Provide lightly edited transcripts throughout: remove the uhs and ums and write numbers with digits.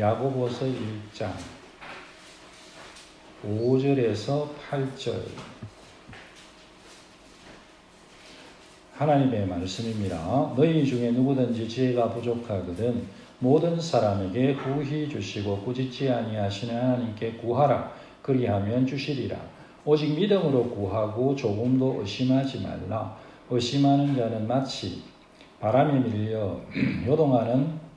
야고보서 1장 5절에서 8절 하나님의 말씀입니다. 너희 중에 누구든지 지혜가 부족하거든 모든 사람에게 후히 주시고 꾸짖지 아니하시는 하나님께 구하라. 그리하면 주시리라. 오직 믿음으로 구하고 조금도 의심하지 말라. 의심하는 자는 마치 바람에 밀려 요동하는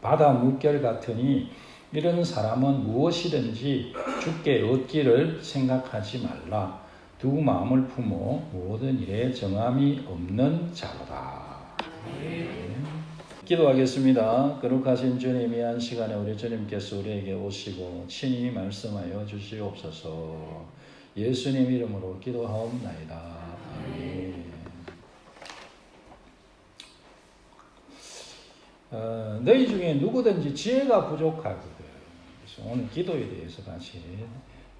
바다 물결 같으니 이런 사람은 무엇이든지 주께 얻기를 생각하지 말라. 두 마음을 품어 모든 일에 정함이 없는 자로다. 기도하겠습니다. 거룩하신 주님이 한 시간에 우리 주님께서 우리에게 오시고 친히 말씀하여 주시옵소서. 예수님 이름으로 기도하옵나이다. 아멘. 너희 중에 누구든지 지혜가 부족하거든. 그래서 오늘 기도에 대해서 같이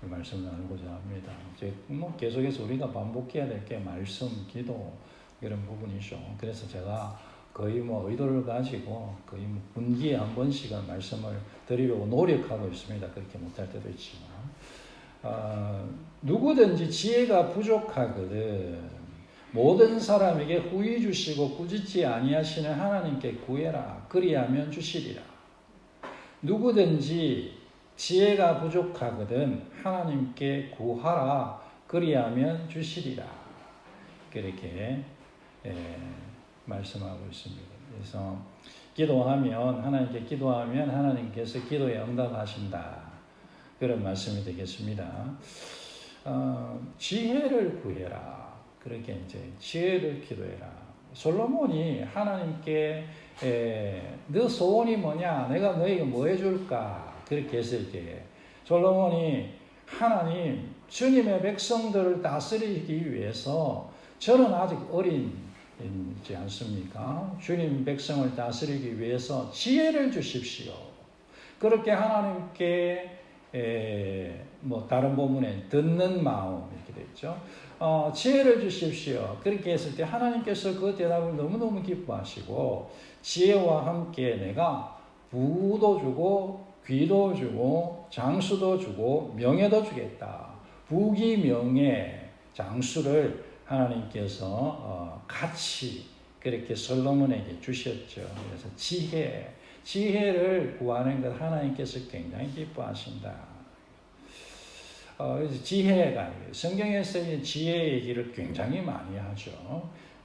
말씀 나누고자 합니다. 이제 계속해서 우리가 반복해야 될 게 말씀, 기도 이런 부분이죠. 그래서 제가 거의 의도를 가지고 거의 분기에 한 번씩은 말씀을 드리려고 노력하고 있습니다. 그렇게 못할 때도 있지만 누구든지 지혜가 부족하거든 모든 사람에게 후히 주시고 꾸짖지 아니하시는 하나님께 구해라. 그리하면 주시리라. 누구든지 지혜가 부족하거든 하나님께 구하라. 그리하면 주시리라. 그렇게 말씀하고 있습니다. 그래서 하나님께 기도하면 하나님께서 기도에 응답하신다. 그런 말씀이 되겠습니다. 지혜를 구해라. 그렇게 이제 지혜를 기도해라. 솔로몬이 하나님께 너 소원이 뭐냐? 내가 너에게 뭐 해줄까? 그렇게 했을 때 솔로몬이 하나님 주님의 백성들을 다스리기 위해서 저는 아직 어린지 않습니까? 주님 백성을 다스리기 위해서 지혜를 주십시오. 그렇게 하나님께 다른 본문에 듣는 마음 이렇게 되어 있죠. 지혜를 주십시오. 그렇게 했을 때 하나님께서 그 대답을 너무너무 기뻐하시고 지혜와 함께 내가 부도 주고 귀도 주고 장수도 주고 명예도 주겠다. 부귀 명예 장수를 하나님께서 같이 그렇게 솔로몬에게 주셨죠. 그래서 지혜를 구하는 것 하나님께서 굉장히 기뻐하신다. 지혜가 성경에서 지혜 얘기를 굉장히 많이 하죠.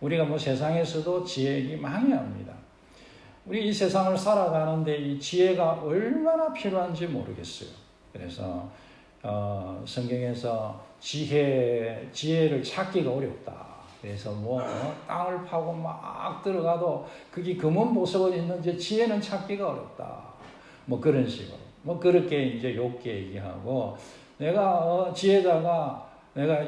우리가 세상에서도 지혜 얘기 많이 합니다. 우리 이 세상을 살아가는데 이 지혜가 얼마나 필요한지 모르겠어요. 그래서 성경에서 지혜를 찾기가 어렵다. 그래서 땅을 파고 막 들어가도 그게 금은 보석은 있는지 지혜는 찾기가 어렵다. 그런 식으로 그렇게 이제 욥기 얘기하고 내가 지혜자가 내가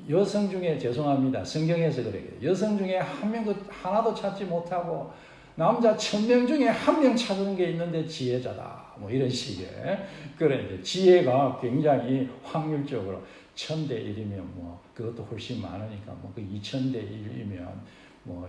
여성 중에 죄송합니다. 성경에서 그래요. 여성 중에 한 명도 하나도 찾지 못하고 남자 1000명 중에 한 명 찾는 게 있는데 지혜자다. 이런 식의 그런 이제 지혜가 굉장히 확률적으로 1000대 1이면 그것도 훨씬 많으니까 그 2000대 1이면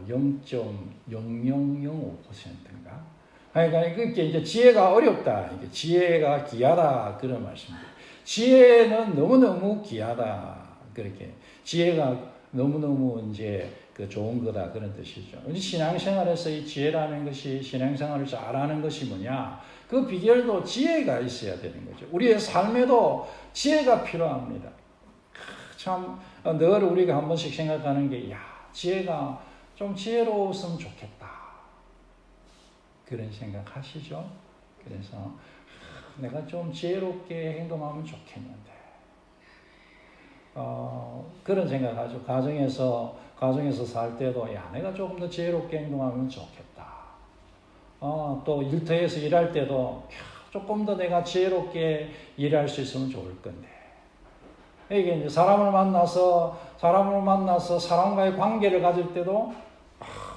0.0005%인가? 그러니까 그게 이제 지혜가 어렵다. 이게 지혜가 귀하다 그런 말씀입니다. 지혜는 너무너무 귀하다. 그렇게 지혜가 너무너무 이제 좋은 거다 그런 뜻이죠. 신앙생활에서 이 지혜라는 것이 신앙생활을 잘하는 것이 뭐냐? 그 비결도 지혜가 있어야 되는 거죠. 우리의 삶에도 지혜가 필요합니다. 참 늘 우리가 한 번씩 생각하는 게 지혜가 좀 지혜로웠으면 좋겠다. 그런 생각 하시죠? 그래서 내가 좀 지혜롭게 행동하면 좋겠는데 그런 생각하죠. 가정에서 살 때도 내가 조금 더 지혜롭게 행동하면 좋겠다. 또 일터에서 일할 때도 조금 더 내가 지혜롭게 일할 수 있으면 좋을 건데 이게 이제 사람을 만나서 사람과의 관계를 가질 때도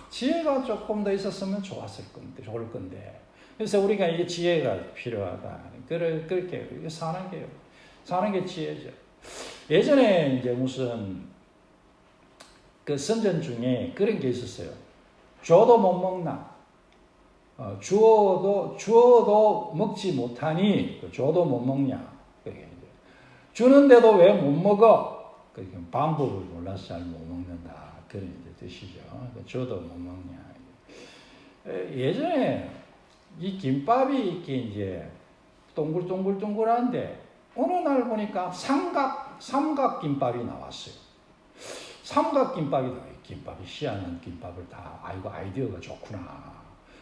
지혜가 조금 더 있었으면 좋을 건데 그래서 우리가 이게 지혜가 필요하다. 그렇게 사는 게 지혜죠. 예전에 이제 무슨 그 선전 중에 그런 게 있었어요. 줘도 못 먹나? 주어도 먹지 못하니 줘도 못 먹냐. 주는데도 왜 못 먹어? 방법을 몰라서 잘 못 먹는다. 그런 이제 뜻이죠. 줘도 못 먹냐. 예전에 이 김밥이 이렇게 이제 동글동글동글한데 어느 날 보니까 삼각김밥이 나왔어요. 삼각김밥이 나와요. 김밥이 희한한 김밥을 다 아이고 아이디어가 좋구나.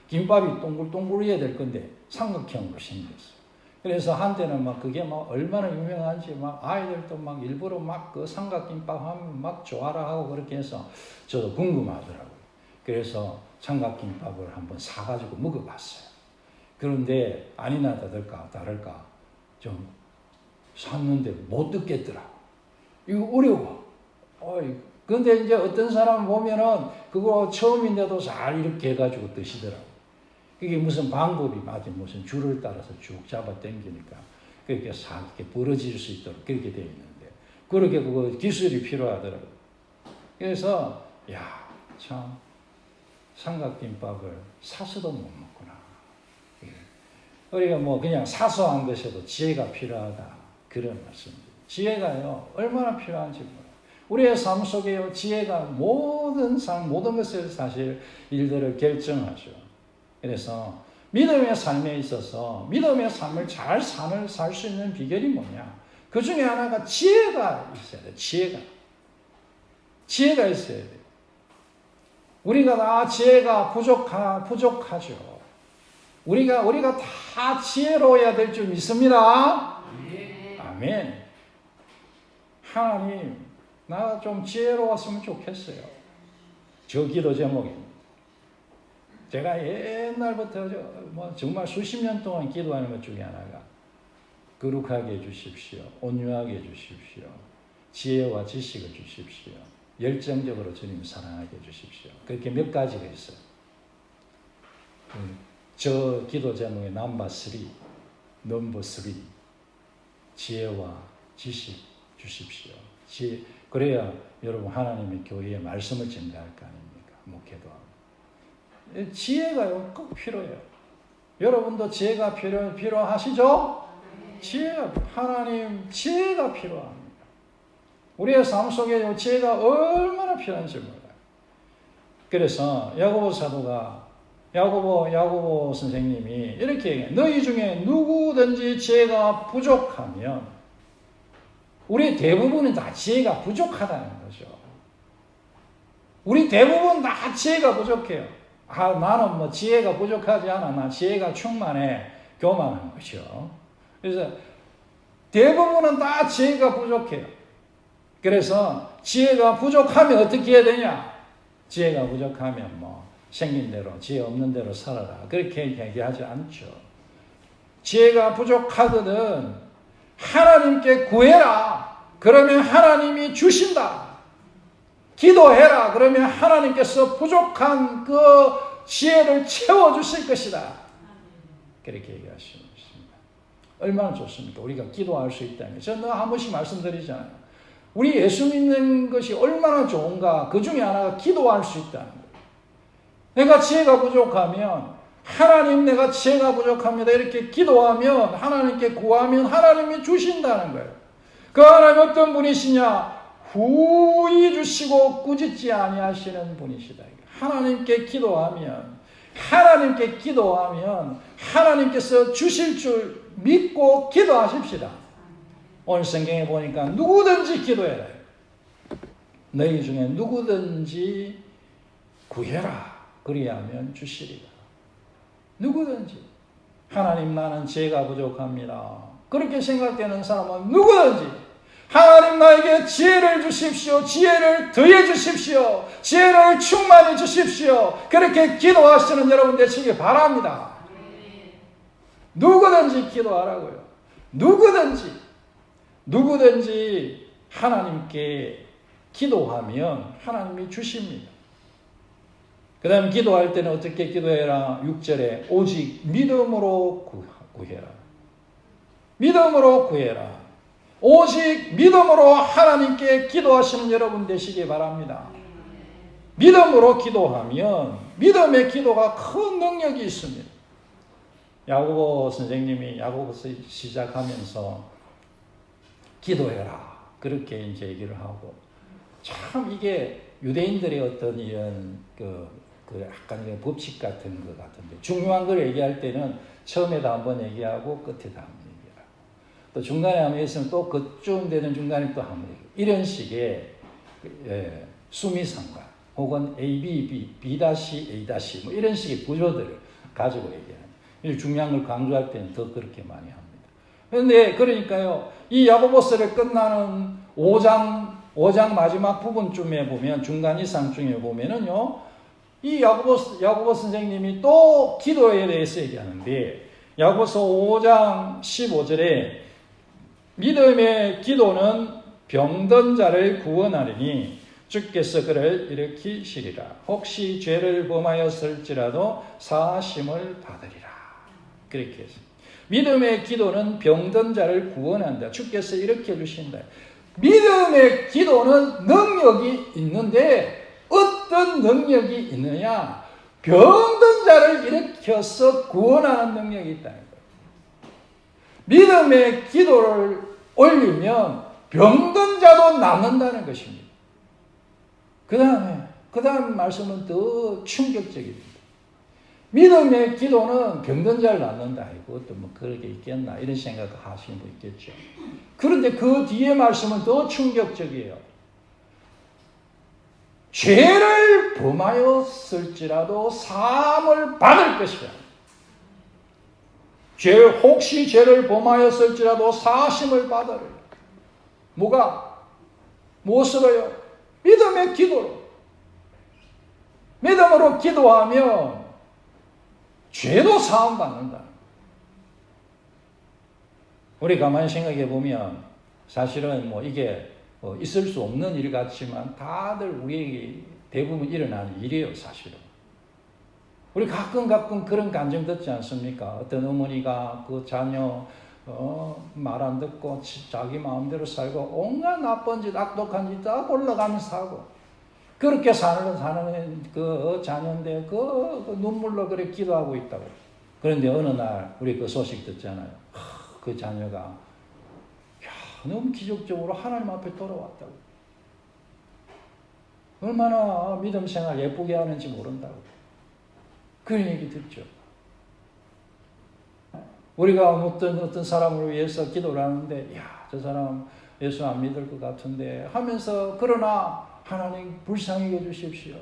김밥이 동글동글해야 될 건데 삼각형으로 생겼어요. 그래서 한때는 막 그게 막 얼마나 유명한지 막 아이들도 막 일부러 막 그 삼각김밥 하면 막 좋아라 하고 그렇게 해서 저도 궁금하더라고요. 그래서 삼각김밥을 한번 사가지고 먹어봤어요. 그런데 아니나 다를까 좀 샀는데 못 듣겠더라고. 이거 어려워. 근데 이제 어떤 사람 보면은 그거 처음인데도 잘 이렇게 해가지고 드시더라고. 그게 무슨 방법이 맞지 무슨 줄을 따라서 쭉 잡아 당기니까 그렇게 싹 이렇게 벌어질 수 있도록 그렇게 되어 있는데 그렇게 그거 기술이 필요하더라고. 그래서 참 삼각김밥을 사서도 못 먹구나. 우리가 뭐 그냥 사소한 것에도 지혜가 필요하다 그런 말씀입니다. 지혜가요 얼마나 필요한지 몰라요. 우리의 삶 속에요 지혜가 모든 것을 사실 일들을 결정하죠. 그래서 믿음의 삶에 있어서 믿음의 삶을 잘 살 수 있는 비결이 뭐냐? 그 중에 하나가 지혜가 있어야 돼요. 지혜가 있어야 돼요. 우리가 다 지혜가 부족하죠. 우리가 다 지혜로워야 될 줄 믿습니다. 아멘. 하나님, 나 좀 지혜로웠으면 좋겠어요. 저 기도 제목입니다. 제가 옛날부터 정말 수십 년 동안 기도하는 것 중에 하나가 거룩하게 해주십시오. 온유하게 해주십시오. 지혜와 지식을 주십시오. 열정적으로 주님 사랑하게 해주십시오. 그렇게 몇 가지가 있어요. 저 기도 제목의 넘버 3 지혜와 지식 주십시오. 그래야 여러분 하나님의 교회에 말씀을 증가할 거 아닙니까? 목회도 하고. 지혜가요 꼭 필요해요. 여러분도 지혜가 필요하시죠? 하나님 지혜가 필요합니다. 우리의 삶 속에 지혜가 얼마나 필요한지 몰라요. 그래서 야고보 사도가 야고보 선생님이 이렇게 얘기해요. 너희 중에 누구든지 지혜가 부족하면 우리 대부분은 다 지혜가 부족하다는 거죠. 우리 대부분 다 지혜가 부족해요. 나는 뭐 지혜가 부족하지 않아. 나 지혜가 충만해. 교만한 거죠. 그래서 대부분은 다 지혜가 부족해요. 그래서 지혜가 부족하면 어떻게 해야 되냐? 지혜가 부족하면 생긴 대로 지혜 없는 대로 살아라. 그렇게 얘기하지 않죠. 지혜가 부족하거든 하나님께 구해라. 그러면 하나님이 주신다. 기도해라. 그러면 하나님께서 부족한 그 지혜를 채워주실 것이다. 그렇게 얘기하시는 것입니다. 얼마나 좋습니까? 우리가 기도할 수 있다면. 저는 한 번씩 말씀드리잖아요. 우리 예수 믿는 것이 얼마나 좋은가. 그 중에 하나가 기도할 수 있다는 거예요. 내가 지혜가 부족하면 하나님 내가 지혜가 부족합니다. 이렇게 기도하면 하나님께 구하면 하나님이 주신다는 거예요. 그 하나님 어떤 분이시냐? 후히 주시고 꾸짖지 아니하시는 분이시다. 하나님께 기도하면 하나님께서 주실 줄 믿고 기도하십시다. 오늘 성경에 보니까 누구든지 기도해라. 너희 중에 누구든지 구해라. 그리하면 주시리라. 누구든지. 하나님 나는 지혜가 부족합니다. 그렇게 생각되는 사람은 누구든지 하나님 나에게 지혜를 주십시오. 지혜를 더해 주십시오. 지혜를 충만히 주십시오. 그렇게 기도하시는 여러분 되시기 바랍니다. 누구든지 기도하라고요. 누구든지 하나님께 기도하면 하나님이 주십니다. 그 다음에 기도할 때는 어떻게 기도해라? 6절에 오직 믿음으로 구해라. 믿음으로 구해라. 오직 믿음으로 하나님께 기도하시는 여러분 되시기 바랍니다. 믿음으로 기도하면 믿음의 기도가 큰 능력이 있습니다. 야고보 선생님이 야고보서 시작하면서 기도해라 그렇게 이제 얘기를 하고, 참 이게 유대인들의 어떤 이런 약간 법칙 같은 것 같은데, 중요한 걸 얘기할 때는 처음에도 한번 얘기하고 끝에도 한번 얘기하고, 또 중간에 한번 있으면 또 그쯤 되는 중간에 또 한번 얘기하고, 이런 식의 수미상관 혹은 A, B, B, A, 뭐 이런 식의 구조들을 가지고 얘기하는, 중요한 걸 강조할 때는 더 그렇게 많이 합니다. 그런데 그러니까요, 이 야고보서를 끝나는 5장 마지막 부분쯤에 보면, 중간 이상쯤에 보면은요, 이 야고보 선생님이 또 기도에 대해서 얘기하는데, 야고보서 5장 15절에 믿음의 기도는 병든 자를 구원하리니 주께서 그를 일으키시리라. 혹시 죄를 범하였을지라도 사하심을 받으리라. 그렇게 했습니다. 믿음의 기도는 병든 자를 구원한다. 주께서 일으켜 주신다. 믿음의 기도는 능력이 있는데 어떤 능력이 있느냐? 병든 자를 일으켜서 구원하는 능력이 있다는 거예요. 믿음의 기도를 올리면 병든 자도 낫는다는 것입니다. 그 다음 말씀은 더 충격적입니다. 믿음의 기도는 병든 자를 낫는다. 이것도 뭐 그렇게 있겠나 이런 생각 하시는 분 있겠죠. 그런데 그 뒤에 말씀은 더 충격적이에요. 죄를 범하였을지라도 사함을 받을 것이라. 혹시 죄를 범하였을지라도 사하심을 받으리라. 무엇으로요? 믿음의 기도로. 믿음으로 기도하면 죄도 사함 받는다. 우리 가만히 생각해 보면 사실은 뭐 이게 있을 수 없는 일 같지만 다들 우리에게 대부분 일어나는 일이에요, 사실은. 우리 가끔 그런 감정 듣지 않습니까? 어떤 어머니가 그 자녀 말 안 듣고 자기 마음대로 살고 온갖 나쁜 짓, 악독한 짓 다 골라가면서 하고, 그렇게 사는 그 자녀인데 그 눈물로 그렇게 기도하고 있다고. 그런데 어느 날 우리 그 소식 듣잖아요. 그 자녀가 너무 기적적으로 하나님 앞에 돌아왔다고. 얼마나 믿음 생활 예쁘게 하는지 모른다고. 그런 얘기 듣죠. 우리가 어떤 사람을 위해서 기도를 하는데, 저 사람 예수 안 믿을 것 같은데 하면서, 그러나 하나님 불쌍히 해주십시오.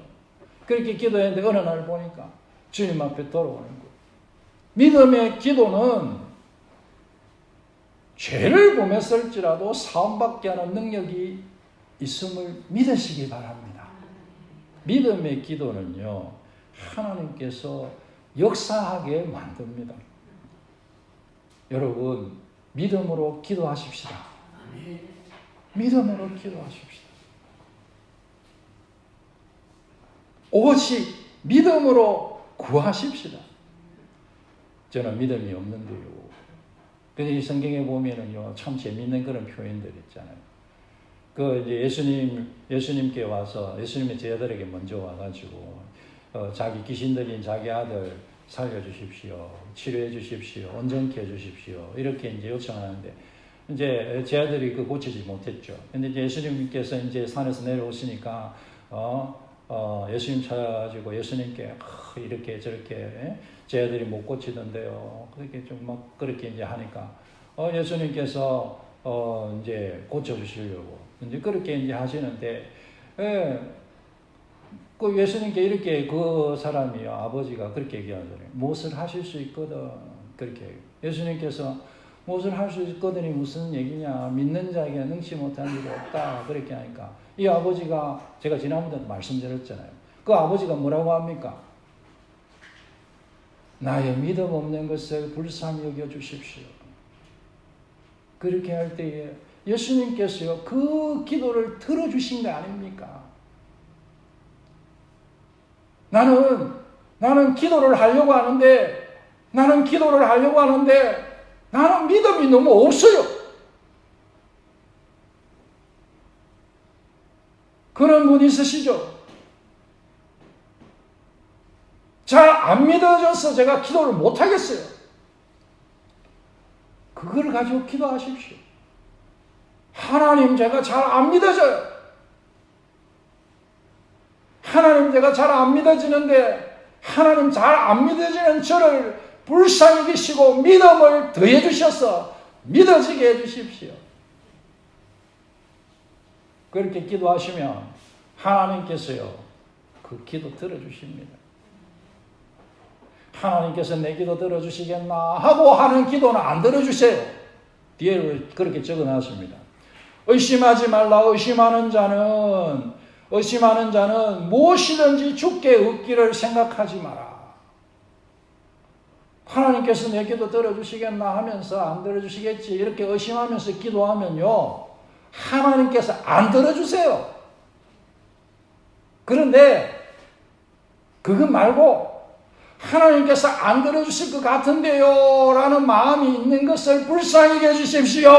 그렇게 기도했는데 어느 날 보니까 주님 앞에 돌아오는 거예요. 믿음의 기도는 죄를 범했을지라도 사함받게 하는 능력이 있음을 믿으시기 바랍니다. 믿음의 기도는요, 하나님께서 역사하게 만듭니다. 여러분, 믿음으로 기도하십시다. 믿음으로 기도하십시다. 오직 믿음으로 구하십시다. 저는 믿음이 없는데요. 근데 이 성경에 보면은요, 참 재밌는 그런 표현들 있잖아요. 이제 예수님께 와서, 예수님의 제자들에게 먼저 와가지고, 자기 귀신들인 자기 아들 살려주십시오. 치료해 주십시오. 온전케 해 주십시오. 이렇게 이제 요청하는데, 이제 제자들이 고치지 못했죠. 근데 이제 예수님께서 이제 산에서 내려오시니까, 예수님 찾아가지고 예수님께 이렇게 저렇게 제자들이 못 고치던데요. 그렇게 좀 막 그렇게 이제 하니까 예수님께서 이제 고쳐주시려고 이제 그렇게 이제 하시는데, 그 예수님께 이렇게 그 사람이요, 아버지가 그렇게 얘기하잖아요. 무엇을 하실 수 있거든. 그렇게 예수님께서 무엇을 할 수 있거든이 무슨 얘기냐, 믿는 자에게 능치 못한 일이 없다. 그렇게 하니까 이 아버지가, 제가 지난번에 말씀드렸잖아요. 그 아버지가 뭐라고 합니까? 나의 믿음 없는 것을 불쌍히 여겨 주십시오. 그렇게 할 때에 예수님께서요, 그 기도를 들어주신 거 아닙니까? 나는 기도를 하려고 하는데, 나는 믿음이 너무 없어요. 그런 분 있으시죠? 잘 안 믿어져서 제가 기도를 못 하겠어요. 그걸 가지고 기도하십시오. 하나님, 제가 잘 안 믿어져요. 하나님, 제가 잘 안 믿어지는데 하나님, 잘 안 믿어지는 저를 불쌍히 여기시고 믿음을 더해 주셔서 믿어지게 해 주십시오. 그렇게 기도하시면 하나님께서요, 그 기도 들어주십니다. 하나님께서 내 기도 들어주시겠나 하고 하는 기도는 안 들어주세요. 뒤에 그렇게 적어놨습니다. 의심하지 말라. 의심하는 자는 무엇이든지 주께 얻기를 생각하지 마라. 하나님께서 내 기도 들어주시겠나 하면서 안 들어주시겠지 이렇게 의심하면서 기도하면요, 하나님께서 안 들어주세요. 그런데 그거 말고 하나님께서 안 들어주실 것 같은데요 라는 마음이 있는 것을 불쌍히 해주십시오.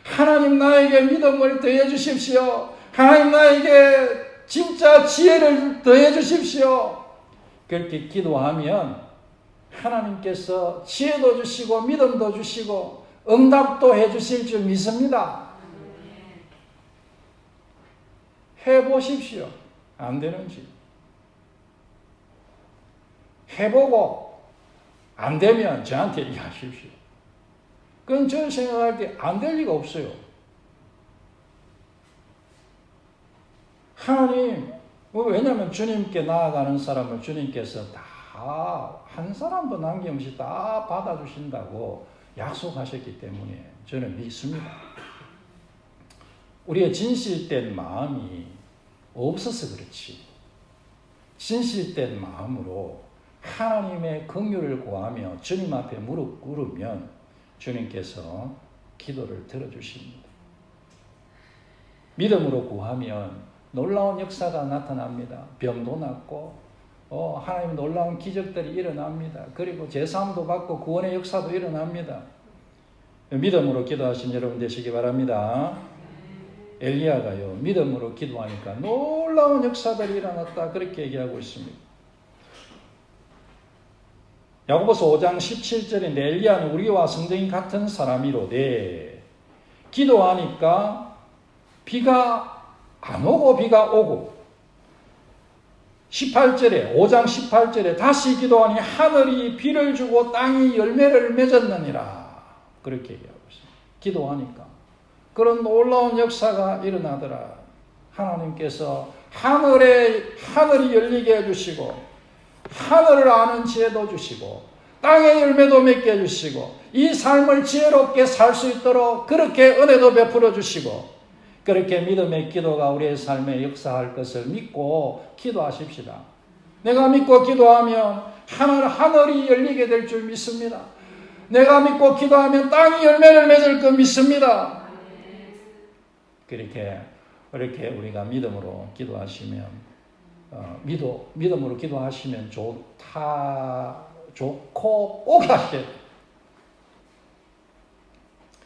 하나님, 나에게 믿음을 더해 주십시오. 하나님, 나에게 진짜 지혜를 더해 주십시오. 그렇게 기도하면 하나님께서 지혜도 주시고 믿음도 주시고 응답도 해 주실 줄 믿습니다. 해보십시오. 안 되는지. 해보고 안 되면 저한테 얘기하십시오. 그건 저 생각할 때 안 될 리가 없어요. 하나님, 왜냐하면 주님께 나아가는 사람을 주님께서 다 한 사람도 남김없이 다 받아주신다고 약속하셨기 때문에 저는 믿습니다. 우리의 진실된 마음이 없어서 그렇지, 진실된 마음으로 하나님의 긍휼을 구하며 주님 앞에 무릎 꿇으면 주님께서 기도를 들어주십니다. 믿음으로 구하면 놀라운 역사가 나타납니다. 병도 낫고 하나님 놀라운 기적들이 일어납니다. 그리고 제사함도 받고 구원의 역사도 일어납니다. 믿음으로 기도하신 여러분 되시기 바랍니다. 엘리야가요, 믿음으로 기도하니까 놀라운 역사들이 일어났다 그렇게 얘기하고 있습니다. 야고보서 5장 17절인데 엘리야는 우리와 성정이 같은 사람이로되 기도하니까 비가 안 오고 비가 오고, 18절에 5장 18절에 다시 기도하니 하늘이 비를 주고 땅이 열매를 맺었느니라 그렇게 얘기하고 있습니다. 기도하니까 그런 놀라운 역사가 일어나더라. 하나님께서 하늘이 열리게 해주시고 하늘을 아는 지혜도 주시고 땅의 열매도 맺게 해주시고 이 삶을 지혜롭게 살 수 있도록 그렇게 은혜도 베풀어 주시고, 그렇게 믿음의 기도가 우리의 삶에 역사할 것을 믿고 기도하십시다. 내가 믿고 기도하면 하늘이 열리게 될 줄 믿습니다. 내가 믿고 기도하면 땅이 열매를 맺을 것 믿습니다. 그렇게 우리가 믿음으로 기도하시면 믿음으로 기도하시면 좋고 꼭 하셔야 돼요.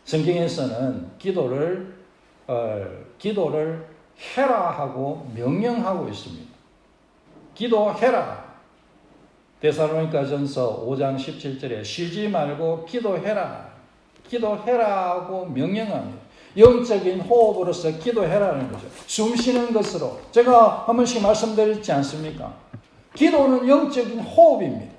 성경에서는 기도를 해라 하고 명령하고 있습니다. 기도해라. 데살로니가전서 5장 17절에 쉬지 말고 기도해라 하고 명령합니다. 영적인 호흡으로서 기도해라는 거죠. 숨 쉬는 것으로. 제가 한 번씩 말씀드렸지 않습니까? 기도는 영적인 호흡입니다.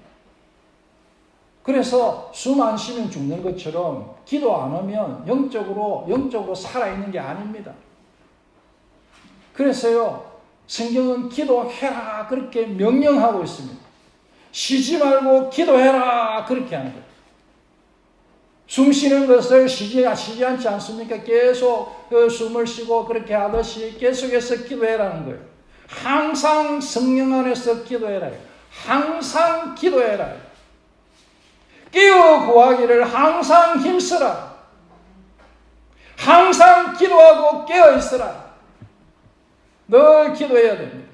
그래서 숨 안 쉬면 죽는 것처럼 기도 안 하면 영적으로 살아있는 게 아닙니다. 그래서요, 성경은 기도해라 그렇게 명령하고 있습니다. 쉬지 말고 기도해라 그렇게 하는 거예요. 숨 쉬는 것을 쉬지 않지 않습니까? 계속 숨을 쉬고 그렇게 하듯이 계속해서 기도해라는 거예요. 항상 성령 안에서 기도해라. 항상 기도해라. 깨어 구하기를 항상 힘쓰라. 항상 기도하고 깨어 있으라. 늘 기도해야 됩니다.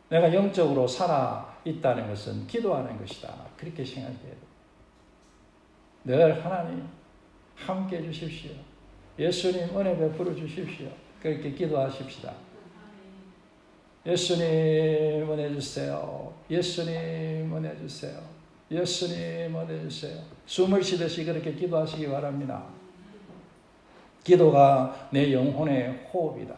내가 영적으로 살아 있다는 것은 기도하는 것이다. 그렇게 생각해야 돼요. 늘 하나님 함께 해주십시오. 예수님 은혜 베풀어 주십시오. 그렇게 기도하십시다. 예수님 은혜 주세요. 예수님 은혜 주세요. 예수님 은혜 주세요. 숨을 쉬듯이 그렇게 기도하시기 바랍니다. 기도가 내 영혼의 호흡이다.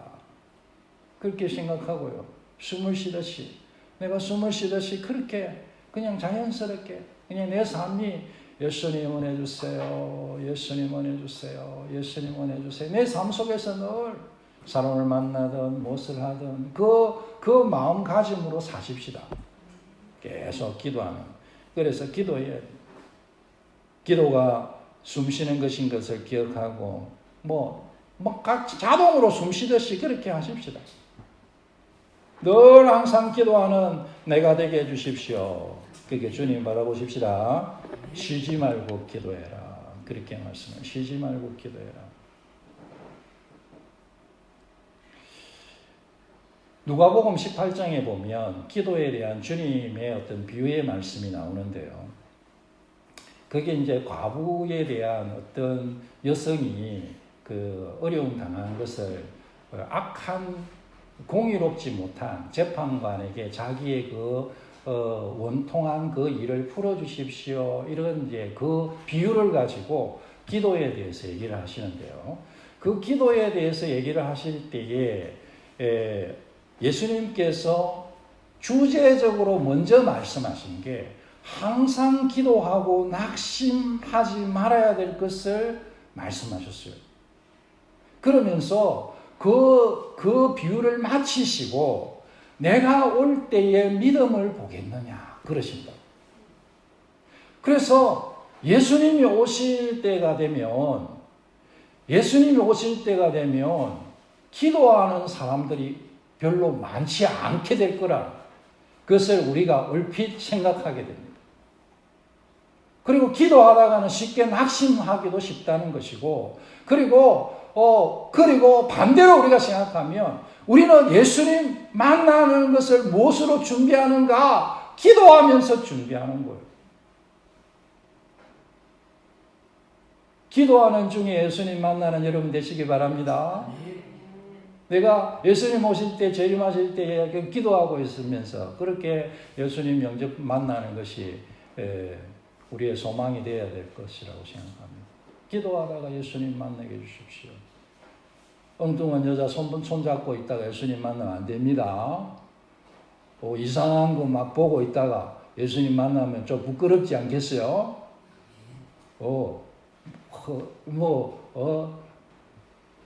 그렇게 생각하고요. 숨을 쉬듯이, 내가 숨을 쉬듯이 그렇게 그냥 자연스럽게 그냥 내 삶이 예수님 은혜 주세요. 예수님 은혜 주세요. 예수님 은혜 주세요. 내 삶 속에서 늘 사람을 만나든 무엇을 하든 그 마음가짐으로 사십시다. 계속 기도하는. 그래서 기도해야 돼요. 기도가 숨 쉬는 것인 것을 기억하고 자동으로 숨 쉬듯이 그렇게 하십시다. 늘 항상 기도하는 내가 되게 해주십시오. 그렇게 주님 바라보십시다. 쉬지 말고 기도해라. 그렇게 말씀을 쉬지 말고 기도해라. 누가복음 18장에 보면 기도에 대한 주님의 어떤 비유의 말씀이 나오는데요. 그게 이제 과부에 대한 어떤 여성이 그 어려움 당한 것을 악한 공의롭지 못한 재판관에게 자기의 원통한 그 일을 풀어주십시오. 이런 이제 그 비유를 가지고 기도에 대해서 얘기를 하시는데요. 그 기도에 대해서 얘기를 하실 때에 예수님께서 주제적으로 먼저 말씀하신 게 항상 기도하고 낙심하지 말아야 될 것을 말씀하셨어요. 그러면서 그 비유를 마치시고 내가 올 때의 믿음을 보겠느냐 그러신다. 그래서 예수님이 오실 때가 되면 기도하는 사람들이 별로 많지 않게 될 거라 그것을 우리가 얼핏 생각하게 됩니다. 그리고 기도하다가는 쉽게 낙심하기도 쉽다는 것이고 그리고 반대로 우리가 생각하면 우리는 예수님 만나는 것을 무엇으로 준비하는가? 기도하면서 준비하는 거예요. 기도하는 중에 예수님 만나는 여러분 되시기 바랍니다. 내가 예수님 오실 때, 재림하실 때 기도하고 있으면서 그렇게 예수님 영접 만나는 것이 우리의 소망이 되어야 될 것이라고 생각합니다. 기도하다가 예수님 만나게 해주십시오. 엉뚱한 여자 손잡고 있다가 예수님 만나면 안 됩니다. 이상한 거 막 보고 있다가 예수님 만나면 좀 부끄럽지 않겠어요?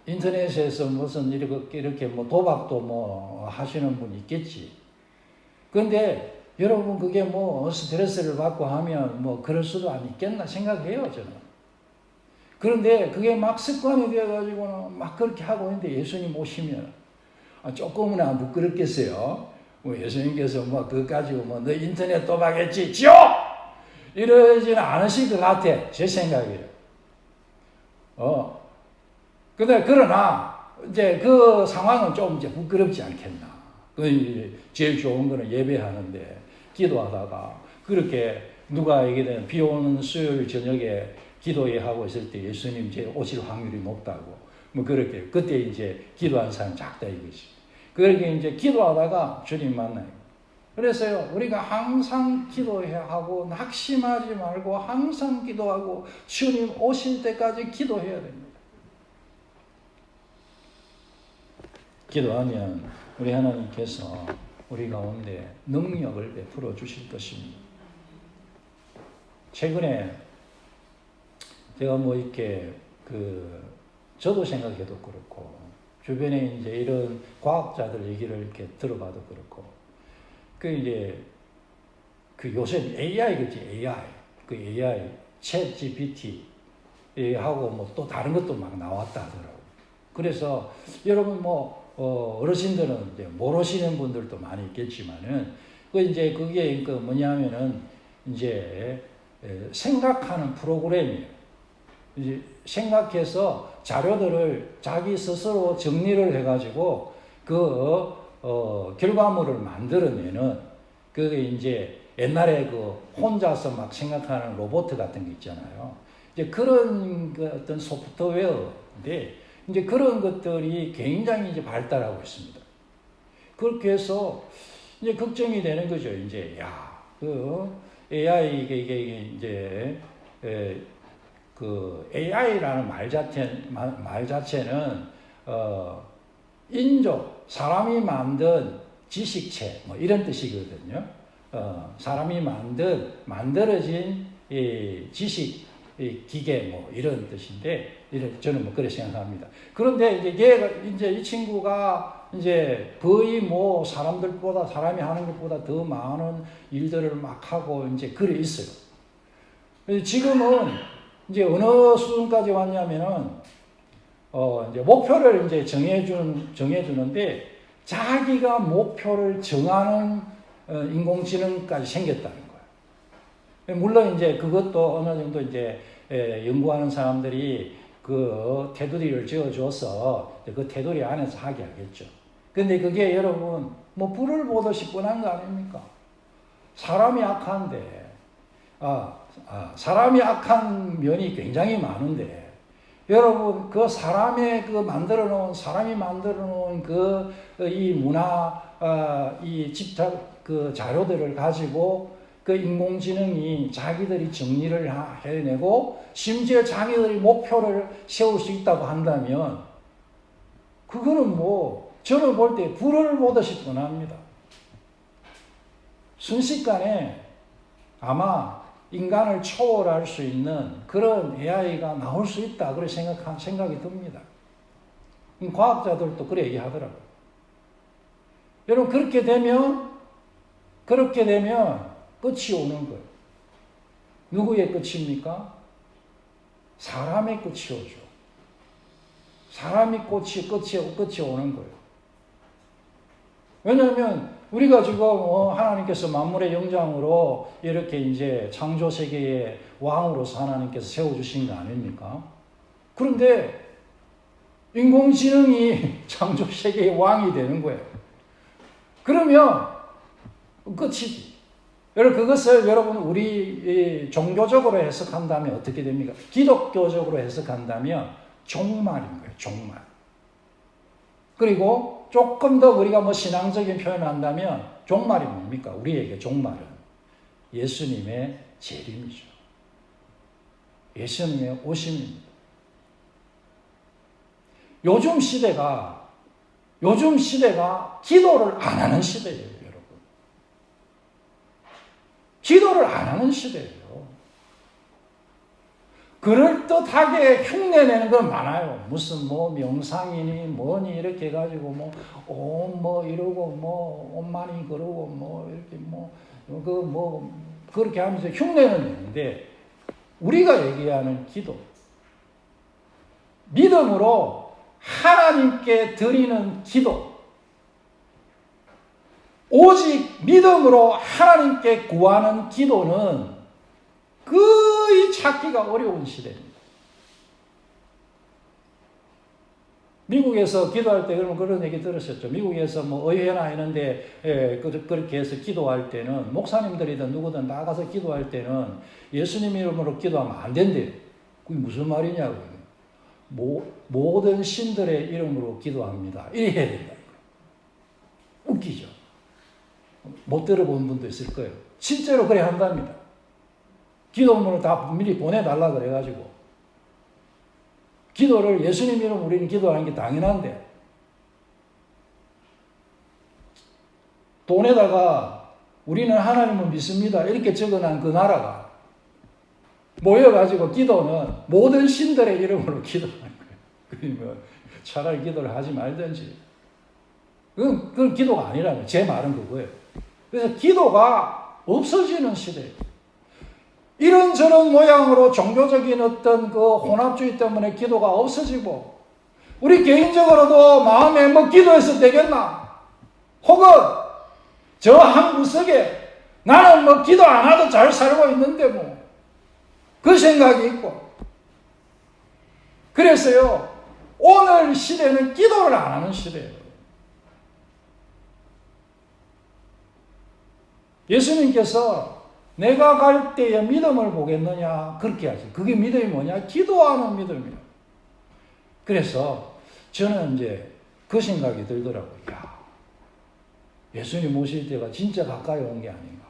인터넷에서 무슨 이렇게 도박도 하시는 분 있겠지. 그런데 여러분 그게 스트레스를 받고 하면 그럴 수도 안 있겠나 생각해요, 저는. 그런데 그게 막 습관이 되어가지고는 막 그렇게 하고 있는데 예수님 오시면 조금은 안 부끄럽겠어요. 예수님께서 그거 가지고 너 인터넷 도박했지? 지옥! 이러지는 않으실 것 같아. 제 생각이에요. 근데 그러나 이제 그 상황은 좀 이제 부끄럽지 않겠나. 제일 좋은 거는 예배하는데 기도하다가 그렇게 누가 얘기되는 비 오는 수요일 저녁에 기도회 하고 있을 때 예수님 이제 오실 확률이 높다고 그렇게 그때 이제 기도하는 사람 작다 이거지. 그렇게 이제 기도하다가 주님 만나요. 그래서요 우리가 항상 기도해야 하고 낙심하지 말고 항상 기도하고 주님 오실 때까지 기도해야 됩니다. 기도하면 우리 하나님께서 우리 가운데 능력을 베풀어 주실 것입니다. 최근에 제가 이렇게 저도 생각해도 그렇고 주변에 이제 이런 과학자들 얘기를 이렇게 들어봐도 그렇고 요새 AI겠지 AI 챗 GPT 하고 또 다른 것도 막 나왔다 하더라고. 그래서 여러분 어르신들은 이제 모르시는 분들도 많이 있겠지만은 그게 뭐냐면은 이제 생각하는 프로그램이에요. 이제 생각해서 자료들을 자기 스스로 정리를 해가지고 결과물을 만들어내는 그게 이제 옛날에 혼자서 막 생각하는 로봇 같은 게 있잖아요. 이제 그런 어떤 소프트웨어인데 이제 그런 것들이 굉장히 이제 발달하고 있습니다. 그렇게 해서 이제 걱정이 되는 거죠. 이제 AI 이게 이제 그 AI라는 말 자체는 인조 사람이 만든 지식체 뭐 이런 뜻이거든요. 사람이 만들어진 이 지식 이 기계 뭐 이런 뜻인데 저는 뭐 그렇게 생각합니다. 그런데 이제 이 친구가 이제 거의 뭐 사람이 하는 것보다 더 많은 일들을 막 하고 이제 그래 있어요. 지금은 이제 어느 수준까지 왔냐면은 이제 목표를 이제 정해주는데 자기가 목표를 정하는 인공지능까지 생겼다는 거예요. 물론 이제 그것도 어느 정도 이제 연구하는 사람들이 그 테두리를 지어줘서 그 테두리 안에서 하게 하겠죠. 근데 그게 여러분 뭐 불을 보듯이 뻔한 거 아닙니까? 사람이 악한데 사람이 악한 면이 굉장히 많은데 여러분 그 사람이 만들어 놓은 이 문화 이 집착 그 자료들을 가지고 그 인공지능이 자기들이 정리를 해내고 심지어 자기들이 목표를 세울 수 있다고 한다면 그거는 뭐 저는 볼 때 불을 보듯이 뻔합니다. 순식간에 아마 인간을 초월할 수 있는 그런 AI가 나올 수 있다 그런 생각이 듭니다. 과학자들도 그래 얘기하더라고요. 여러분 그렇게 되면 끝이 오는 거예요. 누구의 끝입니까? 사람의 끝이 오죠. 사람이 끝이 오는 거예요. 왜냐하면 우리가 지금 하나님께서 만물의 영장으로 이렇게 이제 창조 세계의 왕으로서 하나님께서 세워주신 거 아닙니까? 그런데 인공지능이 창조 세계의 왕이 되는 거예요. 그러면 끝이지. 그것을 여러분 우리 종교적으로 해석한다면 어떻게 됩니까? 기독교적으로 해석한다면 종말인 거예요. 종말. 그리고 조금 더 우리가 뭐 신앙적인 표현을 한다면 종말이 뭡니까? 우리에게 종말은 예수님의 재림이죠. 예수님의 오심입니다. 요즘 시대가 기도를 안 하는 시대예요, 여러분. 기도를 안 하는 시대예요. 그럴듯하게 흉내내는 건 많아요. 무슨 뭐 명상이니 뭐니 이렇게 해가지고 뭐 이러고 뭐 엄마니 그러고 뭐 이렇게 그렇게 하면서 흉내는 내는데 우리가 얘기하는 기도 믿음으로 하나님께 드리는 기도 오직 믿음으로 하나님께 구하는 기도는 거의 찾기가 어려운 시대입니다. 미국에서 기도할 때 그러면 그런 얘기 들으셨죠. 미국에서 뭐 의회나 이런데 그렇게 해서 기도할 때는 목사님들이든 누구든 나가서 기도할 때는 예수님 이름으로 기도하면 안 된대요. 그게 무슨 말이냐고요. 모든 신들의 이름으로 기도합니다. 이래 해야 된다. 웃기죠. 못 들어본 분도 있을 거예요. 실제로 그래 한답니다. 기도문을 다 미리 보내달라 그래가지고 기도를 예수님 이름으로 우리는 기도하는 게 당연한데 돈에다가 우리는 하나님을 믿습니다 이렇게 적어놓은 그 나라가 모여가지고 기도는 모든 신들의 이름으로 기도하는 거예요. 그러면 차라리 기도를 하지 말든지 그건 기도가 아니라면 제 말은 그거예요. 그래서 기도가 없어지는 시대예요. 이런저런 모양으로 종교적인 어떤 그 혼합주의 때문에 기도가 없어지고 우리 개인적으로도 마음에 뭐 기도해서 되겠나? 혹은 저 한 구석에 나는 뭐 기도 안 하도 잘 살고 있는데 뭐 그 생각이 있고 그래서요 오늘 시대는 기도를 안 하는 시대예요. 예수님께서 내가 갈 때에 믿음을 보겠느냐 그렇게 하죠. 그게 믿음이 뭐냐? 기도하는 믿음이에요. 그래서 저는 이제 그 생각이 들더라고요. 예수님 오실 때가 진짜 가까이 온 게 아닌가.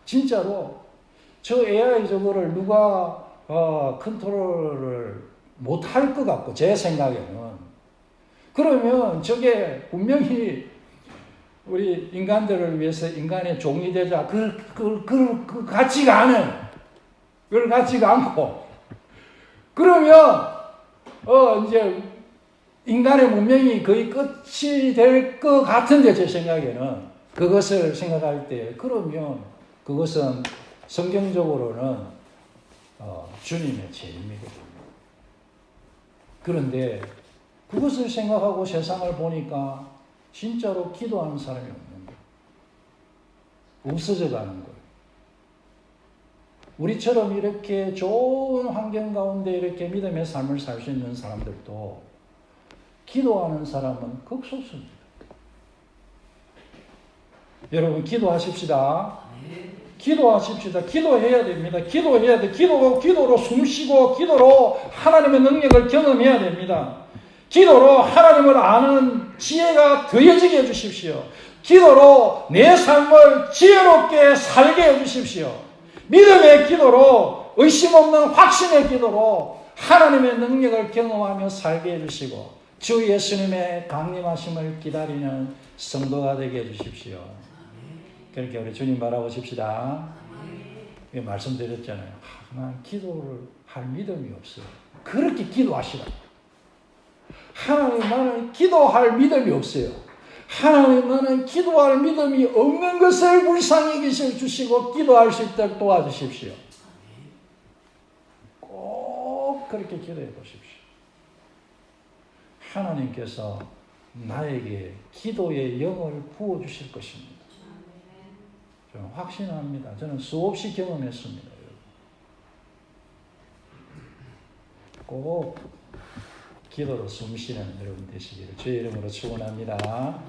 진짜로 저 AI 저거를 누가 컨트롤을 못할 것 같고 제 생각에는 그러면 저게 분명히 우리 인간들을 위해서 인간의 종이 되자 그 같지가 않은 그걸 같지가 않고 그러면 이제 인간의 문명이 거의 끝이 될 것 같은데 제 생각에는 그것을 생각할 때 그러면 그것은 성경적으로는 주님의 재림이거든요. 그런데 그것을 생각하고 세상을 보니까 진짜로 기도하는 사람이 없는 거예요. 없어져 가는 거예요. 우리처럼 이렇게 좋은 환경 가운데 이렇게 믿음의 삶을 살 수 있는 사람들도 기도하는 사람은 극소수입니다. 여러분 기도하십시다. 기도하십시다. 기도해야 됩니다. 기도해야 돼. 기도로 숨쉬고 기도로 하나님의 능력을 경험해야 됩니다. 기도로 하나님을 아는 지혜가 더해지게 해주십시오. 기도로 내 삶을 지혜롭게 살게 해주십시오. 믿음의 기도로 의심 없는 확신의 기도로 하나님의 능력을 경험하며 살게 해주시고 주 예수님의 강림하심을 기다리는 성도가 되게 해주십시오. 그렇게 우리 주님 바라보십시다. 말씀드렸잖아요. 난 기도를 할 믿음이 없어요. 그렇게 기도하시라. 하나님 나는 기도할 믿음이 없어요. 하나님 나는 기도할 믿음이 없는 것을 불쌍히 여기셔주시고 기도할 수 있도록 도와주십시오. 꼭 그렇게 기도해 보십시오. 하나님께서 나에게 기도의 영을 부어주실 것입니다. 저는 확신합니다. 저는 수없이 경험했습니다. 꼭 기도로 숨쉬는 여러분 되시기를 주의 이름으로 축원합니다.